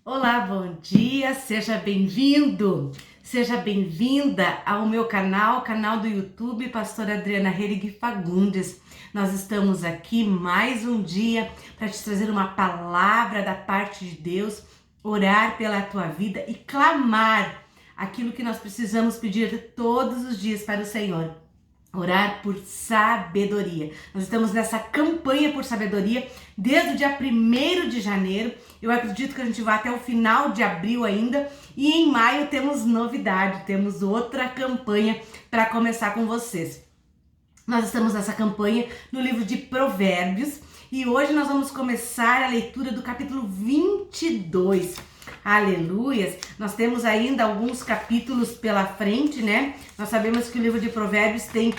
Olá, bom dia, seja bem-vindo, seja bem-vinda ao meu canal do YouTube, Pastora Adriana Herig Fagundes. Nós estamos aqui mais um dia para te trazer uma palavra da parte de Deus, orar pela tua vida e clamar aquilo que nós precisamos pedir todos os dias para o Senhor. Orar por sabedoria. Nós estamos nessa campanha por sabedoria desde o dia 1º de janeiro. Eu acredito que a gente vai até o final de abril ainda. E em maio temos novidade, temos outra campanha para começar com vocês. Nós estamos nessa campanha no livro de Provérbios e hoje nós vamos começar a leitura do capítulo 22. Aleluias! Nós temos ainda alguns capítulos pela frente, né? Nós sabemos que o livro de Provérbios tem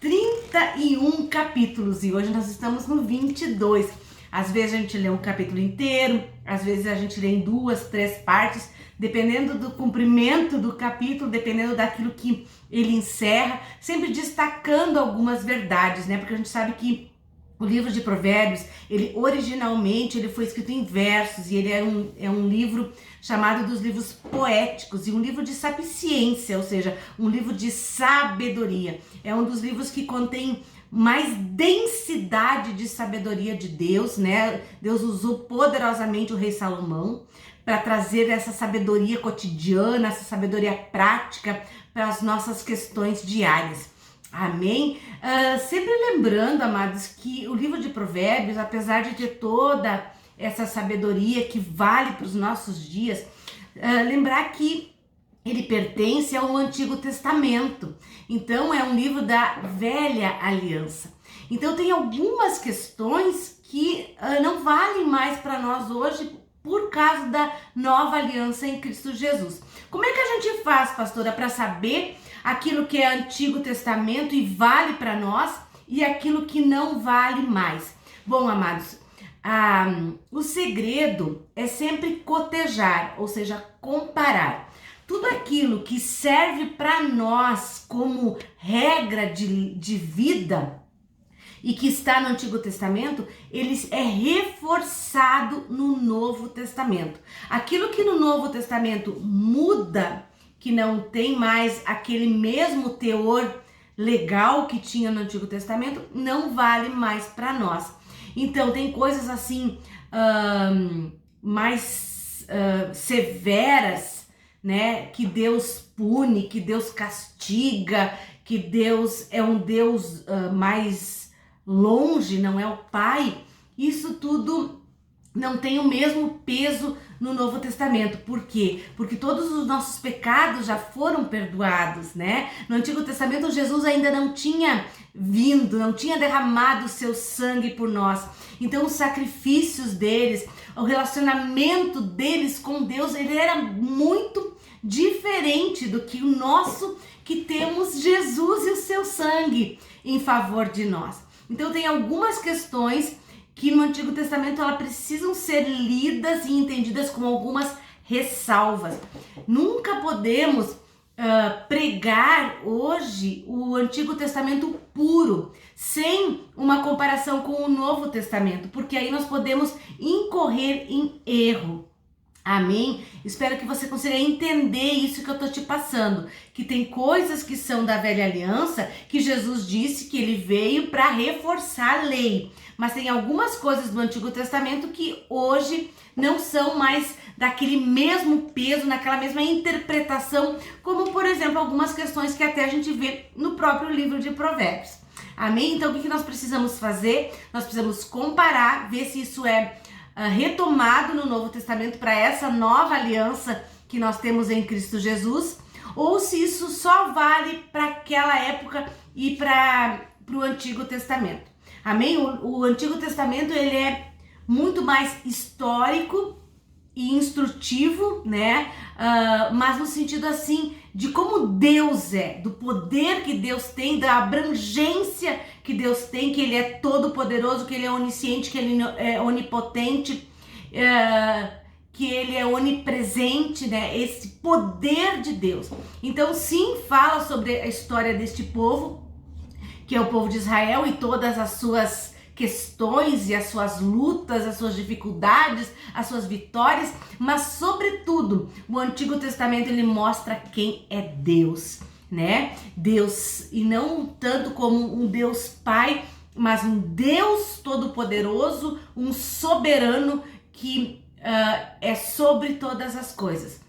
31 capítulos e hoje nós estamos no 22. Às vezes a gente lê um capítulo inteiro, às vezes a gente lê em 2, 3 partes, dependendo do comprimento do capítulo, dependendo daquilo que ele encerra, sempre destacando algumas verdades, né? Porque a gente sabe que o livro de Provérbios, ele originalmente ele foi escrito em versos e ele é um livro chamado dos livros poéticos e um livro de sapiência, ou seja, um livro de sabedoria. É um dos livros que contém mais densidade de sabedoria de Deus, né? Deus usou poderosamente o rei Salomão para trazer essa sabedoria cotidiana, essa sabedoria prática para as nossas questões diárias. Amém? Sempre lembrando, amados, que o livro de Provérbios, apesar de ter toda essa sabedoria que vale para os nossos dias, lembrar que ele pertence ao Antigo Testamento. Então, é um livro da Velha Aliança. Então, tem algumas questões que não valem mais para nós hoje por causa da Nova Aliança em Cristo Jesus. Como é que a gente faz, pastora, para saber aquilo que é Antigo Testamento e vale para nós e aquilo que não vale mais? Bom, amados, o segredo é sempre cotejar, ou seja, comparar. Tudo aquilo que serve para nós como regra de vida e que está no Antigo Testamento, ele é reforçado no Novo Testamento. Aquilo que no Novo Testamento muda, que não tem mais aquele mesmo teor legal que tinha no Antigo Testamento, não vale mais para nós. Então, tem coisas assim, mais severas, né? Que Deus pune, que Deus castiga, que Deus é um Deus mais longe, não é o Pai. Isso tudo não tem o mesmo peso no Novo Testamento. Por quê? Porque todos os nossos pecados já foram perdoados, né? No Antigo Testamento, Jesus ainda não tinha vindo, não tinha derramado o seu sangue por nós. Então, os sacrifícios deles, o relacionamento deles com Deus, ele era muito diferente do que o nosso, que temos Jesus e o seu sangue em favor de nós. Então, tem algumas questões que no Antigo Testamento elas precisam ser lidas e entendidas com algumas ressalvas. Nunca podemos pregar hoje o Antigo Testamento puro, sem uma comparação com o Novo Testamento, porque aí nós podemos incorrer em erro. Amém? Espero que você consiga entender isso que eu tô te passando, que tem coisas que são da velha aliança, que Jesus disse que ele veio para reforçar a lei, mas tem algumas coisas do Antigo Testamento que hoje não são mais daquele mesmo peso, naquela mesma interpretação, como por exemplo algumas questões que até a gente vê no próprio livro de Provérbios. Amém? Então o que nós precisamos fazer? Nós precisamos comparar, ver se isso é retomado no Novo Testamento para essa nova aliança que nós temos em Cristo Jesus, ou se isso só vale para aquela época e para o Antigo Testamento. Amém? O Antigo Testamento ele é muito mais histórico e instrutivo, né? Mas no sentido assim de como Deus é, do poder que Deus tem, da abrangência que Deus tem, que ele é todo poderoso, que ele é onisciente, que ele é onipotente, que ele é onipresente, né? Esse poder de Deus. Então sim, fala sobre a história deste povo, que é o povo de Israel e todas as suas questões e as suas lutas, as suas dificuldades, as suas vitórias, mas sobretudo, o Antigo Testamento ele mostra quem é Deus, né? Deus, e não tanto como um Deus Pai, mas um Deus todo-poderoso, um soberano que é sobre todas as coisas.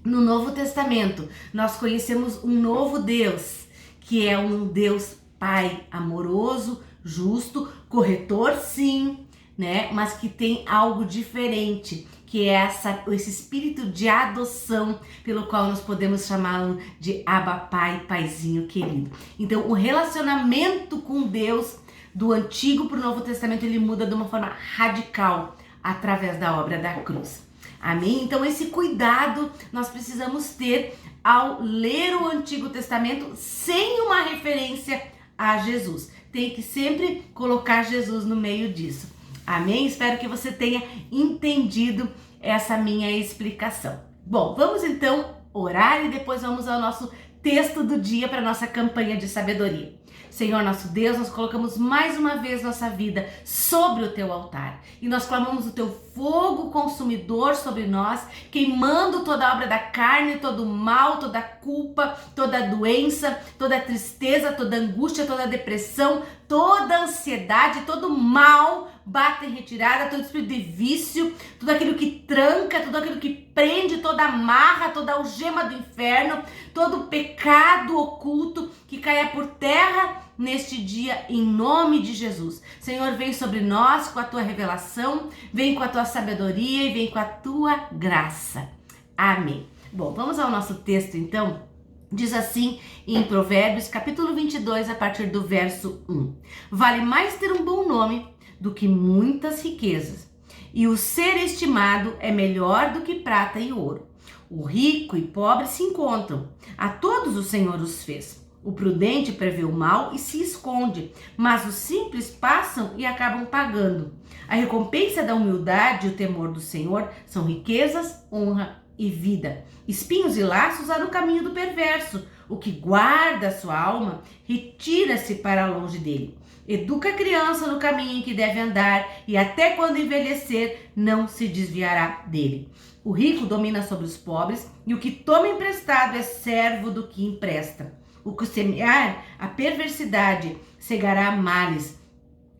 No Novo Testamento, nós conhecemos um novo Deus, que é um Deus Pai amoroso, justo, corretor sim, né? Mas que tem algo diferente, que é esse espírito de adoção, pelo qual nós podemos chamá-lo de Abba Pai, Paizinho querido. Então, o relacionamento com Deus do Antigo para o Novo Testamento, ele muda de uma forma radical através da obra da cruz. Amém? Então, esse cuidado nós precisamos ter ao ler o Antigo Testamento sem uma referência a Jesus. Tem que sempre colocar Jesus no meio disso. Amém? Espero que você tenha entendido essa minha explicação. Bom, vamos então orar e depois vamos ao nosso texto do dia para nossa campanha de sabedoria. Senhor nosso Deus, nós colocamos mais uma vez nossa vida sobre o teu altar e nós clamamos o teu fogo consumidor sobre nós, queimando toda a obra da carne, todo o mal, toda a culpa, toda a doença, toda a tristeza, toda a angústia, toda a depressão, toda a ansiedade, todo o mal, bata em retirada, todo espírito de vício, tudo aquilo que tranca, tudo aquilo que prende, toda amarra, toda algema do inferno, todo pecado oculto que caia por terra neste dia, em nome de Jesus. Senhor, vem sobre nós com a tua revelação, vem com a tua sabedoria e vem com a tua graça. Amém. Bom, vamos ao nosso texto então. Diz assim em Provérbios, capítulo 22, a partir do verso 1. Vale mais ter um bom nome do que muitas riquezas, e o ser estimado é melhor do que prata e ouro. O rico e pobre se encontram, a todos o Senhor os fez. O prudente prevê o mal e se esconde, mas os simples passam e acabam pagando. A recompensa da humildade e o temor do Senhor são riquezas, honra e vida. Espinhos e laços há no caminho do perverso. O que guarda a sua alma, retira-se para longe dele. Educa a criança no caminho em que deve andar, e até quando envelhecer, não se desviará dele. O rico domina sobre os pobres, e o que toma emprestado é servo do que empresta. O que semear a perversidade cegará males.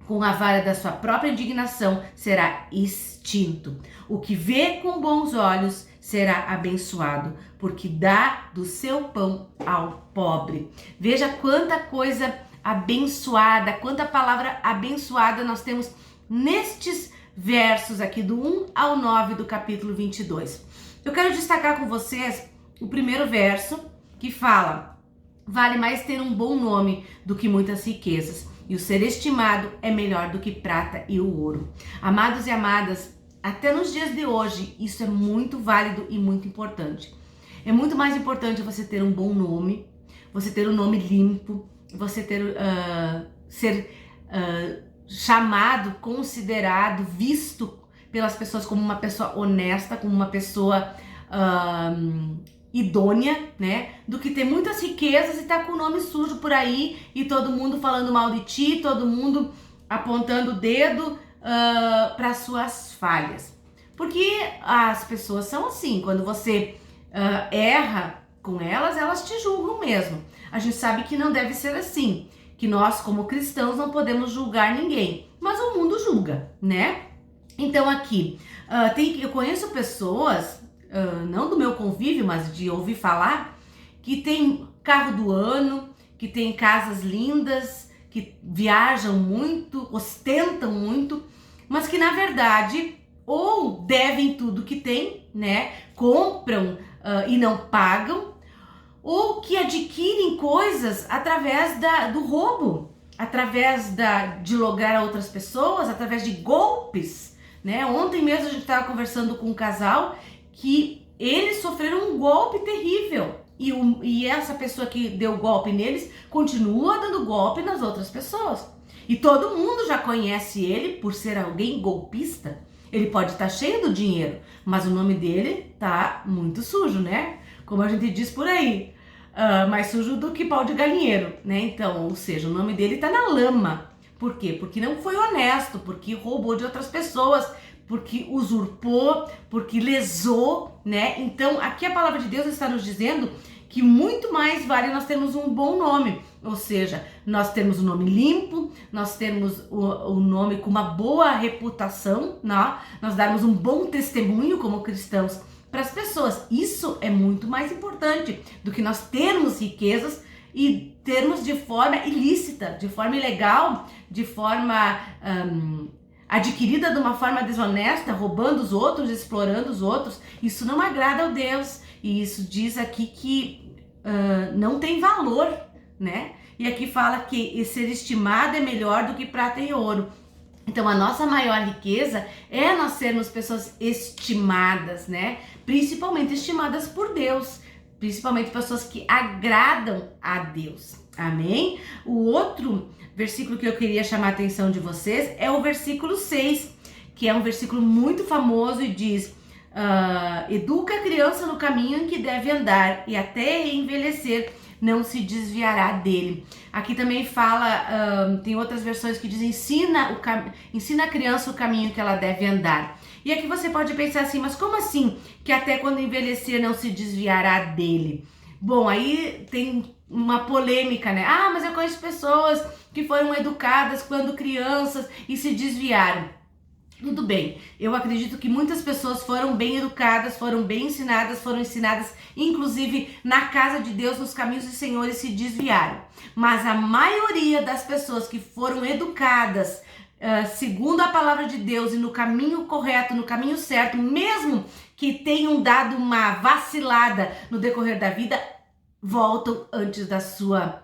Com a vara da sua própria indignação será extinto. O que vê com bons olhos será abençoado, porque dá do seu pão ao pobre. Veja quanta coisa abençoada, quanta palavra abençoada nós temos nestes versos aqui do 1 ao 9 do capítulo 22. Eu quero destacar com vocês o primeiro verso que fala: vale mais ter um bom nome do que muitas riquezas, e o ser estimado é melhor do que prata e o ouro. Amados e amadas, até nos dias de hoje, isso é muito válido e muito importante. É muito mais importante você ter um bom nome, você ter um nome limpo, você ter, ser chamado, considerado, visto pelas pessoas como uma pessoa honesta, como uma pessoa idônea, né? Do que ter muitas riquezas e tá com o nome sujo por aí e todo mundo falando mal de ti, todo mundo apontando o dedo para suas falhas. Porque as pessoas são assim, quando você erra com elas, elas te julgam mesmo. A gente sabe que não deve ser assim, que nós como cristãos não podemos julgar ninguém, mas o mundo julga, né? Então aqui, eu conheço pessoas, não do meu convívio, mas de ouvir falar, que tem carro do ano, que tem casas lindas, que viajam muito, ostentam muito, mas que na verdade ou devem tudo que tem, né? Compram e não pagam, ou que adquirem coisas através do roubo, através de lograr a outras pessoas, através de golpes, né? Ontem mesmo a gente estava conversando com um casal que eles sofreram um golpe terrível e essa pessoa que deu golpe neles continua dando golpe nas outras pessoas. E todo mundo já conhece ele por ser alguém golpista. Ele pode estar cheio do dinheiro, mas o nome dele tá muito sujo, né? Como a gente diz por aí, mais sujo do que pau de galinheiro, né? Então, ou seja, o nome dele tá na lama, Por quê? Porque não foi honesto, porque roubou de outras pessoas, porque usurpou, porque lesou, né? Então, aqui a palavra de Deus está nos dizendo que muito mais vale nós termos um bom nome, ou seja, nós temos um nome limpo, nós temos o nome com uma boa reputação, né? Nós darmos um bom testemunho como cristãos para as pessoas. Isso é muito mais importante do que nós termos riquezas e termos de forma ilícita, de forma ilegal, de forma adquirida de uma forma desonesta, roubando os outros, explorando os outros. Isso não agrada a Deus. E isso diz aqui que não tem valor, né? E aqui fala que ser estimado é melhor do que prata e ouro. Então a nossa maior riqueza é nós sermos pessoas estimadas, né? Principalmente estimadas por Deus. Principalmente pessoas que agradam a Deus. Amém? O outro versículo que eu queria chamar a atenção de vocês é o versículo 6, que é um versículo muito famoso e diz: educa a criança no caminho em que deve andar e até envelhecer não se desviará dele. Aqui também fala, tem outras versões que dizem ensina a criança o caminho que ela deve andar. E aqui você pode pensar assim, mas como assim que até quando envelhecer não se desviará dele? Bom, aí tem uma polêmica, né? Ah, mas eu conheço pessoas que foram educadas quando crianças e se desviaram. Tudo bem, eu acredito que muitas pessoas foram bem educadas, foram bem ensinadas, foram ensinadas inclusive na casa de Deus, nos caminhos do Senhor e se desviaram. Mas a maioria das pessoas que foram educadas segundo a palavra de Deus e no caminho correto, no caminho certo, mesmo que tenham dado uma vacilada no decorrer da vida, voltam antes da sua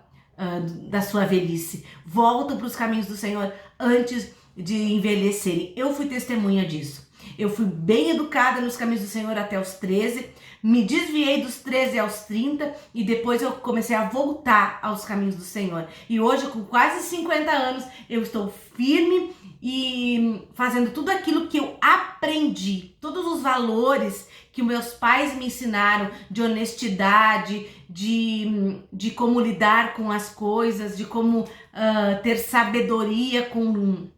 velhice, voltam para os caminhos do Senhor antes de envelhecerem. Eu fui testemunha disso. Eu fui bem educada nos caminhos do Senhor até os 13, me desviei dos 13 aos 30 e depois eu comecei a voltar aos caminhos do Senhor. E hoje, com quase 50 anos, eu estou firme e fazendo tudo aquilo que eu aprendi, todos os valores que meus pais me ensinaram de honestidade, de como lidar com as coisas, de como ter sabedoria com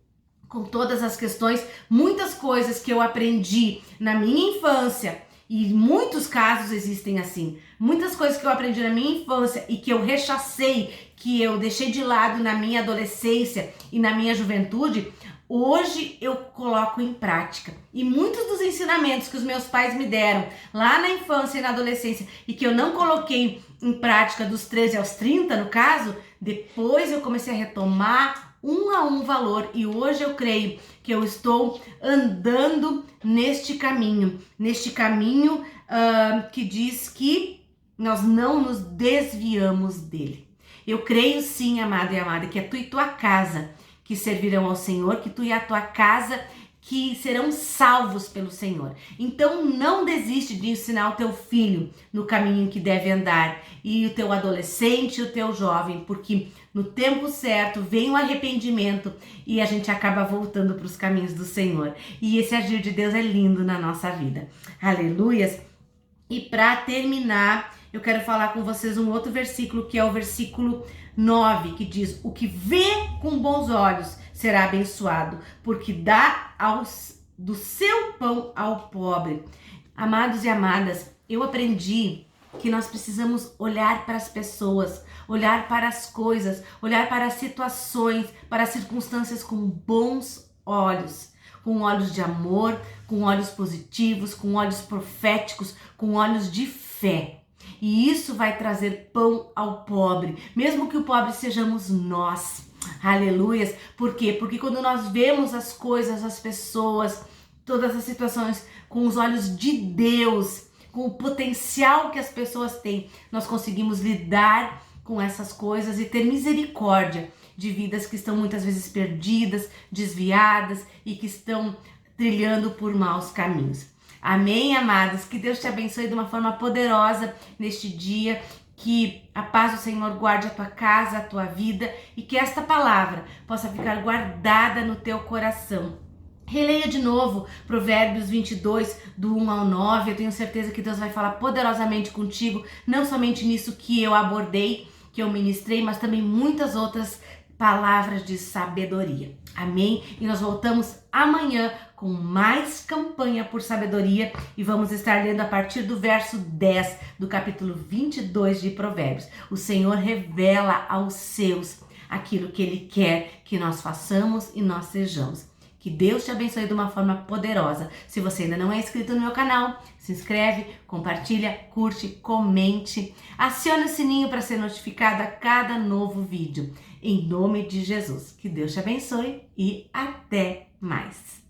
todas as questões, muitas coisas que eu aprendi na minha infância, e muitos casos existem assim, muitas coisas que eu aprendi na minha infância e que eu rechacei, que eu deixei de lado na minha adolescência e na minha juventude, hoje eu coloco em prática. E muitos dos ensinamentos que os meus pais me deram lá na infância e na adolescência e que eu não coloquei em prática dos 13 aos 30, no caso, depois eu comecei a retomar um a um valor, e hoje eu creio que eu estou andando neste caminho que diz que nós não nos desviamos dele. Eu creio sim, amado e amada, que é tu e tua casa que servirão ao Senhor, que tu e a tua casa que serão salvos pelo Senhor. Então não desiste de ensinar o teu filho no caminho que deve andar, e o teu adolescente, o teu jovem, porque no tempo certo vem o arrependimento e a gente acaba voltando para os caminhos do Senhor. E esse agir de Deus é lindo na nossa vida. Aleluias! E para terminar, eu quero falar com vocês um outro versículo, que é o versículo 9, que diz: o que vê com bons olhos será abençoado, porque dá do seu pão ao pobre. Amados e amadas, eu aprendi que nós precisamos olhar para as pessoas, olhar para as coisas, olhar para as situações, para as circunstâncias com bons olhos, com olhos de amor, com olhos positivos, com olhos proféticos, com olhos de fé. E isso vai trazer pão ao pobre, mesmo que o pobre sejamos nós. Aleluias! Por quê? Porque quando nós vemos as coisas, as pessoas, todas as situações com os olhos de Deus, com o potencial que as pessoas têm, nós conseguimos lidar com essas coisas e ter misericórdia de vidas que estão muitas vezes perdidas, desviadas e que estão trilhando por maus caminhos. Amém, amados? Que Deus te abençoe de uma forma poderosa neste dia, que a paz do Senhor guarde a tua casa, a tua vida, e que esta palavra possa ficar guardada no teu coração. Releia de novo Provérbios 22, do 1 ao 9, eu tenho certeza que Deus vai falar poderosamente contigo, não somente nisso que eu abordei, que eu ministrei, mas também muitas outras palavras de sabedoria. Amém? E nós voltamos amanhã com mais campanha por sabedoria e vamos estar lendo a partir do verso 10 do capítulo 22 de Provérbios. O Senhor revela aos seus aquilo que Ele quer que nós façamos e nós sejamos. Que Deus te abençoe de uma forma poderosa. Se você ainda não é inscrito no meu canal, se inscreve, compartilha, curte, comente. Acione o sininho para ser notificado a cada novo vídeo. Em nome de Jesus. Que Deus te abençoe e até mais.